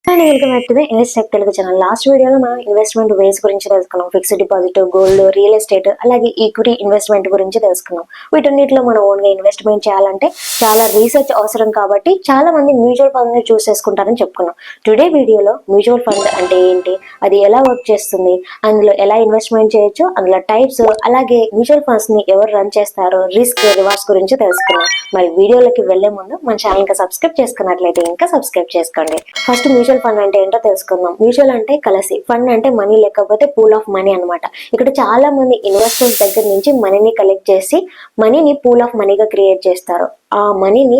Welcome back to the Investech Telugu channel. Last వీడియోలో మనం investment ways గురించి తెలుసుకున్నాం. Fixed deposit, gold, real estate, అలాగే ఈక్విటీ ఇన్వెస్ట్మెంట్ గురించి తెలుసుకున్నాం. వీటన్నిటిలో మనం ఓన్ గా ఇన్వెస్ట్మెంట్ చేయాలంటే చాలా రీసెర్చ్ అవసరం కాబట్టి చాలా మంది మ్యూచువల్ ఫండ్ ని చూస్ చేసుకుంటారని చెప్పుకున్నాం. టుడే వీడియోలో మ్యూచువల్ ఫండ్ అంటే ఏంటి, అది ఎలా వర్క్ చేస్తుంది, అందులో ఎలా ఇన్వెస్ట్మెంట్ చేయొచ్చు, అందులో టైప్స్, అలాగే మ్యూచువల్ ఫండ్స్ ని ఎవరు రన్ చేస్తారో, రిస్క్ రివార్డ్స్ గురించి తెలుసుకున్నాం. మరి వీడియోలోకి వెళ్లే ముందు మన ఛానల్ కి సబ్స్క్రైబ్ చేసుకున్నట్లయితే ఇంకా సబ్స్క్రైబ్ చేసుకోండి. ఫస్ట్ మ్యూచువల్ ఫండ్ అంటే ఏంటో తెలుసుకుందాం. మ్యూచువల్ అంటే కలిసి, ఫండ్ అంటే మనీ లేకపోతే పూల్ ఆఫ్ మనీ అనమాట. ఇక్కడ చాలా మంది ఇన్వెస్టర్స్ దగ్గర నుంచి మనీని కలెక్ట్ చేసి మనీని పూల్ ఆఫ్ మనీగా క్రియేట్ చేస్తారు. ఆ మనీని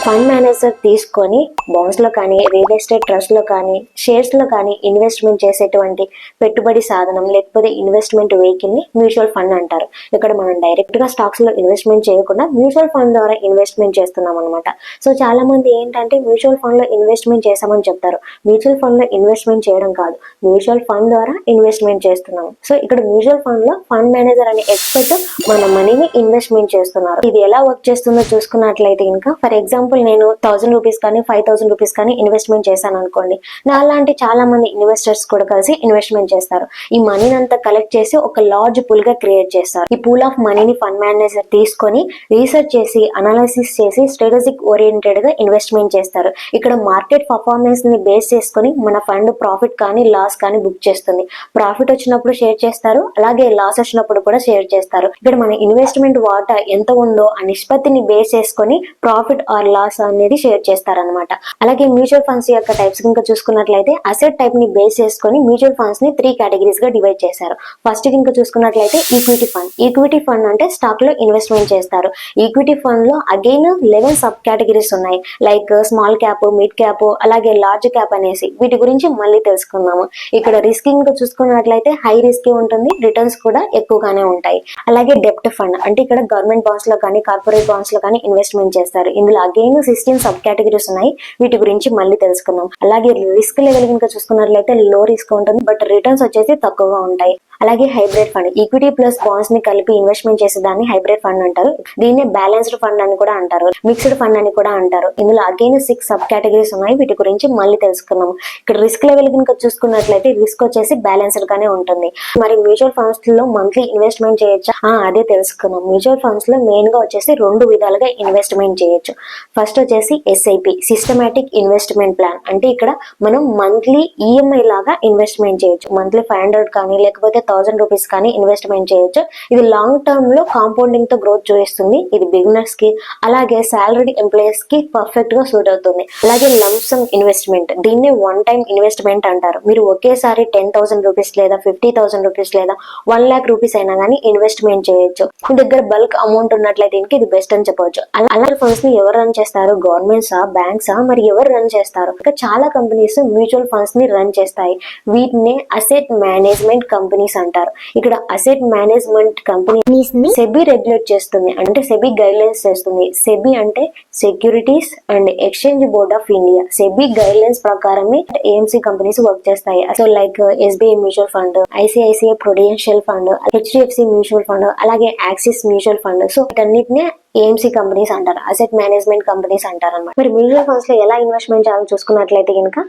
ఫండ్ మేనేజర్ తీసుకొని బాండ్స్ లో కానీ, రియల్ ఎస్టేట్ ట్రస్ట్ లో కానీ, షేర్స్ లో కానీ ఇన్వెస్ట్మెంట్ చేసేటువంటి పెట్టుబడి సాధనం లేకపోతే ఇన్వెస్ట్మెంట్ వెహికల్ ని మ్యూచువల్ ఫండ్ అంటారు. ఇక్కడ మనం డైరెక్ట్ గా స్టాక్స్ లో ఇన్వెస్ట్మెంట్ చేయకుండా మ్యూచువల్ ఫండ్ ద్వారా ఇన్వెస్ట్మెంట్ చేస్తున్నాం అనమాట. సో చాలా మంది ఏంటంటే మ్యూచువల్ ఫండ్ లో ఇన్వెస్ట్మెంట్ చేసామని చెప్తారు. మ్యూచువల్ ఫండ్ లో ఇన్వెస్ట్మెంట్ చేయడం కాదు, మ్యూచువల్ ఫండ్ ద్వారా ఇన్వెస్ట్మెంట్ చేస్తున్నాం. సో ఇక్కడ మ్యూచువల్ ఫండ్ లో ఫండ్ మేనేజర్ అనే ఎక్స్పర్ట్ మన మనీని ఇన్వెస్ట్మెంట్ చేస్తున్నారు. ఇది ఎలా వర్క్ చేస్తుందో చూసుకున్నట్లయితే ఇంకా ఫర్ ఎగ్జాంపుల్ నేను 1000 రూపీస్ కానీ 5000 రూపీస్ కానీ ఇన్వెస్ట్మెంట్ చేశాను అనుకోండి. నా లాంటి చాలా మంది ఇన్వెస్టర్స్ కూడా కలిసి ఇన్వెస్ట్మెంట్ చేస్తారు. ఈ మనీని అంతా కలెక్ట్ చేసి ఒక లార్జ్ పూల్ గా క్రియేట్ చేస్తారు. ఈ పూల్ ఆఫ్ మనీని ఫండ్ మేనేజర్ తీసుకొని రీసెర్చ్ చేసి అనాలిసిస్ చేసి స్ట్రాటజిక్ ఓరియంటెడ్ గా ఇన్వెస్ట్మెంట్ చేస్తారు. ఇక్కడ మార్కెట్ పర్ఫార్మెన్స్ ని బేస్ చేసుకొని మన ఫండ్ ప్రాఫిట్ కానీ లాస్ కానీ బుక్ చేస్తుంది. ప్రాఫిట్ వచ్చినప్పుడు షేర్ చేస్తారు, అలాగే లాస్ వచ్చినప్పుడు కూడా షేర్ చేస్తారు. ఇక్కడ మన ఇన్వెస్ట్మెంట్ వాటా ఎంత ఉందో ఆ నిష్పత్తిని బేస్ చేసుకొని ప్రాఫిట్ ఆర్ లాస్ అనేది షేర్ చేస్తారనమాట. అలాగే మ్యూచువల్ ఫండ్స్ యొక్క టైప్స్ కనుక చూసుకున్నట్లయితే అసెట్ టైప్ ని బేస్ చేసుకొని మ్యూచువల్ ఫండ్స్ ని 3 కేటగిరీస్ గా డివైడ్ చేశారు. ఫస్ట్ కనుక చూసుకున్నట్లయితే ఈక్విటీ ఫండ్. ఈక్విటీ ఫండ్ అంటే స్టాక్ లో ఇన్వెస్ట్మెంట్ చేస్తారు. ఈక్విటీ ఫండ్ లో అగైన్ 11 సబ్ కేటగిరీస్ ఉన్నాయి. Like small cap, mid cap, అలాగే లార్జ్ క్యాప్ అనేసి. వీటి గురించి మళ్ళీ తెలుసుకుందాము. ఇక్కడ రిస్కింగ్ చూసుకున్నట్లయితే హై రిస్క్ ఉంటుంది, రిటర్న్స్ కూడా ఎక్కువగానే ఉంటాయి. అలాగే డెప్ట్ ఫండ్ అంటే ఇక్కడ గవర్నమెంట్ బాండ్స్ లో కానీ కార్పొరేట్ బాండ్స్ లో కానీ ఇన్వెస్ట్మెంట్ చేస్తారు. ఇందులో అగైన్ 16 సబ్ కేటగిరీస్ ఉన్నాయి. వీటి గురించి మళ్ళీ తెలుసుకుందాం. అలాగే రిస్క్ లెవెల్ కనుక చూసుకున్నట్లయితే లో రిస్క్ ఉంటుంది, బట్ రిటర్న్స్ వచ్చేసి తక్కువగా ఉంటాయి. అలాగే hybrid fund, equity plus bonds ని కలిపి ఇన్వెస్ట్మెంట్ చేసే దాన్ని హైబ్రిడ్ ఫండ్ అంటారు. దీన్ని బ్యాలెన్స్డ్ ఫండ్ అని కూడా అంటారు, మిక్స్డ్ ఫండ్ అని కూడా అంటారు. ఇందులో అగైన్ 6 సబ్ కేటగిరీస్ ఉన్నాయి. వీటి గురించి మళ్ళీ తెలుసుకుందాం. ఇక్కడ రిస్క్ లెవెల్ కనుక చూసుకున్నట్లయితే రిస్క్ వచ్చేసి బ్యాలెన్స్డ్ గానే ఉంటుంది. మరి మ్యూచువల్ ఫండ్స్ లో మంత్లీ ఇన్వెస్ట్మెంట్ చేయొచ్చా, అదే తెలుసుకుందాం. మ్యూచువల్ ఫండ్స్ లో మెయిన్ గా వచ్చేసి 2 విధాలుగా ఇన్వెస్ట్మెంట్ చేయొచ్చు. ఫస్ట్ వచ్చేసి ఎస్ఐపి, సిస్టమాటిక్ ఇన్వెస్ట్మెంట్ ప్లాన్. అంటే ఇక్కడ మనం మంత్లీ ఈఎంఐ లాగా ఇన్వెస్ట్మెంట్ చేయొచ్చు. మంత్లీ 500 కానీ లేకపోతే 1000 రూపీస్ కానీ ఇన్వెస్ట్మెంట్ చేయొచ్చు. ఇది లాంగ్ టర్మ్ లో కాంపౌండింగ్ తో గ్రోత్ చూపిస్తుంది. ఇది బిగినర్స్ కి అలాగే సాలరీడ్ ఎంప్లాయీస్ కి పర్ఫెక్ట్ గా సూట్ అవుతుంది. అలాగే లంసమ్ ఇన్వెస్ట్మెంట్, దీన్ని వన్ టైం ఇన్వెస్ట్మెంట్ అంటారు. మీరు ఒకేసారి 10,000 రూపీస్ లేదా 50,000 రూపీస్ లేదా 1 lakh రూపీస్ అయినా కానీ ఇన్వెస్ట్మెంట్ చేయొచ్చు. మీ దగ్గర బల్క్ అమౌంట్ ఉన్నట్లయితే ఇది బెస్ట్ అని చెప్పవచ్చు. అలాంటి ఫండ్స్ ని ఎవరు రన్ చేస్తారు, గవర్నమెంట్సా, బ్యాంక్సా, మరి ఎవరు రన్ చేస్తారు? ఇంకా చాలా కంపెనీస్ మ్యూచువల్ ఫండ్స్ ని రన్ చేస్తాయి. వీటిని అసెట్ మేనేజ్మెంట్ కంపెనీస్ అంటారు. ఇక్కడ అసెట్ మేనేజ్మెంట్ కంపెనీస్ ని సెబీ రెగ్యులేట్ చేస్తుంది, అంటే సెబీ గైడ్ లైన్స్ చేస్తుంది. సెబీ అంటే securities and exchange board of India. SEBI guide lines ప్రకారమే ఏఎంసీ కంపెనీస్ వర్క్ చేస్తాయి. So like SBI mutual fund, ICICI Prudential fund, HDFC mutual fund, అలాగే axis mutual fund. So వీటన్నిటిని AMC companies అంటారు, asset management companies అంటారు అన్నమాట. మరి mutual funds లో ఎలా ఇన్వెస్ట్మెంట్ చేయాలని చూసుకున్నట్లయితే కనుక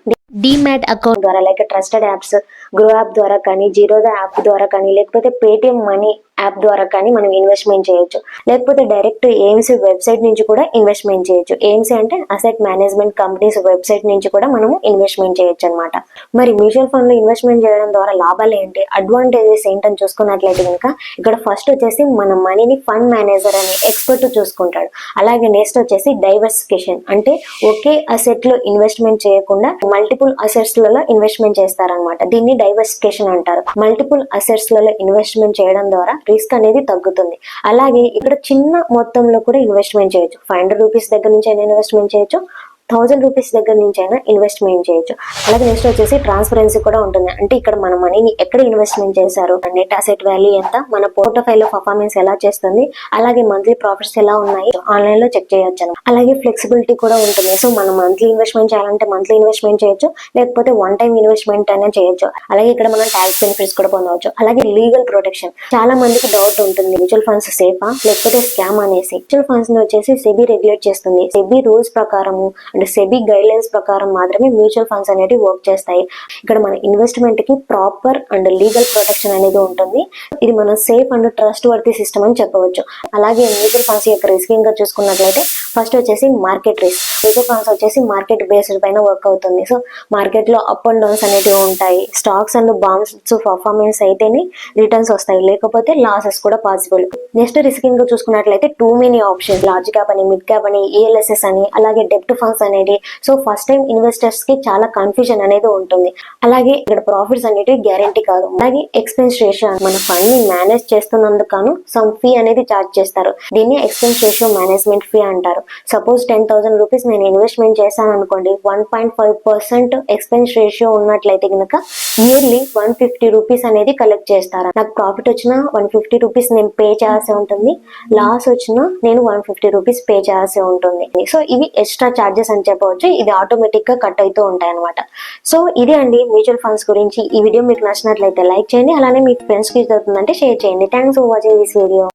డీమ్యాట్ అకౌంట్ ద్వారా, like trusted apps, grow app ద్వారా కానీ, జీరోదా యాప్ ద్వారా కానీ, లేకపోతే పేటిఎం మనీ యాప్ ద్వారా కానీ మనం ఇన్వెస్ట్మెంట్ చేయొచ్చు. లేకపోతే డైరెక్ట్ ఏఎంసీ వెబ్సైట్ నుంచి కూడా ఇన్వెస్ట్మెంట్ చేయొచ్చు. ఏఎంసీ అంటే అసెట్ మేనేజ్మెంట్ కంపెనీస్ వెబ్సైట్ నుంచి కూడా మనము ఇన్వెస్ట్మెంట్ చేయొచ్చు అనమాట. మరి మ్యూచువల్ ఫండ్ లో ఇన్వెస్ట్మెంట్ చేయడం ద్వారా లాభాలు ఏంటి, అడ్వాంటేజెస్ ఏంటని చూసుకున్నట్లయితే కనుక ఇక్కడ ఫస్ట్ వచ్చేసి మన మనీని ఫండ్ మేనేజర్ అనే ఎక్స్పర్ట్ చూసుకుంటాడు. అలాగే నెక్స్ట్ వచ్చేసి డైవర్సిఫికేషన్, అంటే ఒకే అసెట్ లో ఇన్వెస్ట్మెంట్ చేయకుండా మల్టిపుల్ అసెట్స్ లలో ఇన్వెస్ట్మెంట్ చేస్తారనమాట. దీన్ని డైవర్సిఫికేషన్ అంటారు. మల్టిపుల్ అసెట్స్ లలో ఇన్వెస్ట్మెంట్ చేయడం ద్వారా రిస్క్ అనేది తగ్గుతుంది. అలాగే ఇక్కడ చిన్న మొత్తంలో కూడా ఇన్వెస్ట్మెంట్ చేయొచ్చు. 500 రూపీస్ దగ్గర నుంచి అయినా ఇన్వెస్ట్మెంట్ చేయొచ్చు, 1000 రూపీస్ దగ్గర నుంచి అయినా ఇన్వెస్ట్మెంట్ చేయొచ్చు. అలాగే నెక్స్ట్ వచ్చేసి ట్రాన్స్పరెన్సీ కూడా ఉంటుంది. అంటే ఇక్కడ మన మనీని ఎక్కడ ఇన్వెస్ట్మెంట్ చేశారు, నెట్ అసెట్ వాల్యూ ఎంత, మన పోర్టఫైల్ పర్ఫార్మెన్స్ ఎలా చేస్తుంది, అలాగే మంత్లీ ప్రాఫిట్స్ ఎలా ఉన్నాయి ఆన్లైన్ లో చెక్ చేయొచ్చు. అలాగే ఫ్లెక్సిబిలిటీ కూడా ఉంటుంది. సో మనం మంత్లీ ఇన్వెస్ట్మెంట్ చేయాలంటే మంత్లీ ఇన్వెస్ట్మెంట్ చేయొచ్చు, లేకపోతే వన్ టైం ఇన్వెస్ట్మెంట్ అయినా చేయొచ్చు. అలాగే ఇక్కడ మనం ట్యాక్స్ బెనిఫిట్స్ కూడా పొందవచ్చు. అలాగే లీగల్ ప్రొటెక్షన్, చాలా మందికి డౌట్ ఉంటుంది మ్యూచువల్ ఫండ్స్ సేఫా లేకపోతే స్కామ్ అనేసి. మ్యూచువల్ ఫండ్స్ ని వచ్చేసి సెబీ రెగ్యులేట్ చేస్తుంది. సెబీ రూల్స్ ప్రకారము అండ్ సెబీ గైడ్ లైన్స్ ప్రకారం మాత్రమే మ్యూచువల్ ఫండ్స్ అనేవి వర్క్ చేస్తాయి. ఇక్కడ మన ఇన్వెస్ట్మెంట్ కి ప్రాపర్ అండ్ లీగల్ ప్రొటెక్షన్ అనేది ఉంటుంది. ఇది మన safe and trust worthy system అని చెప్పవచ్చు. అలాగే మ్యూచువల్ ఫండ్స్ యొక్క రిస్కింగ్ గా చూసుకున్నట్లయితే ఫస్ట్ వచ్చేసి మార్కెట్ రిస్క్. మ్యూచువల్ ఫండ్స్ వచ్చేసి మార్కెట్ బేస్డ్ పైన వర్క్ అవుతుంది. సో మార్కెట్ లో అప్ అండ్ డౌన్స్ అనేవి ఉంటాయి. స్టాక్స్ అండ్ బాండ్స్ పర్ఫార్మెన్స్ అయితేనే రిటర్న్స్ వస్తాయి, లేకపోతే లాసెస్ కూడా పాసిబుల్. నెక్స్ట్ రిస్కింగ్ గా చూసుకున్నట్లయితే too many options, large cap అని, మిడ్ క్యాప్ అని, ELSS అని, అలాగే డెప్ట్ ఫండ్స్ అనేది. సో ఫస్ట్ టైం ఇన్వెస్టర్స్ కి చాలా కన్ఫ్యూజన్ అనేది ఉంటుంది. అలాగే ఇక్కడ ప్రాఫిట్స్ అనేవి గ్యారెంటీ కాదు. అలాగే ఎక్స్పెన్స్ రేషియో, మన ఫండ్ ని మేనేజ్ చేస్తున్నందుకు సమ్ ఫీ అనేది చార్జ్ చేస్తారు. దీన్ని ఎక్స్పెన్స్ రేషియో మేనేజ్మెంట్ ఫీ అంటారు. సపోజ్ 10,000 రూపీస్ నేను ఇన్వెస్ట్మెంట్ చేశాను అనుకోండి, 1.5% ఎక్స్పెన్స్ రేషియో ఉన్నట్లయితే కనుక ఇయర్లీ 150 రూపీస్ అనేది కలెక్ట్ చేస్తారు. నాకు ప్రాఫిట్ వచ్చిన 150 రూపీస్ నేను పే చేయాల్సి ఉంటుంది, లాస్ వచ్చినా నేను 150 రూపీస్ పే చేయాల్సి ఉంటుంది. సో ఇవి ఎక్స్ట్రా చార్జెస్ అని చెప్పవచ్చు. ఇది ఆటోమేటిక్ గా కట్ అవుతూ ఉంటాయి అనమాట. సో ఇది అండి మ్యూచువల్ ఫండ్స్ గురించి. ఈ వీడియో మీకు నచ్చినట్లయితే లైక్ చేయండి, అలానే మీ ఫ్రెండ్స్ కి జరుగుతుందంటే షేర్ చేయండి. Thanks for watching this video.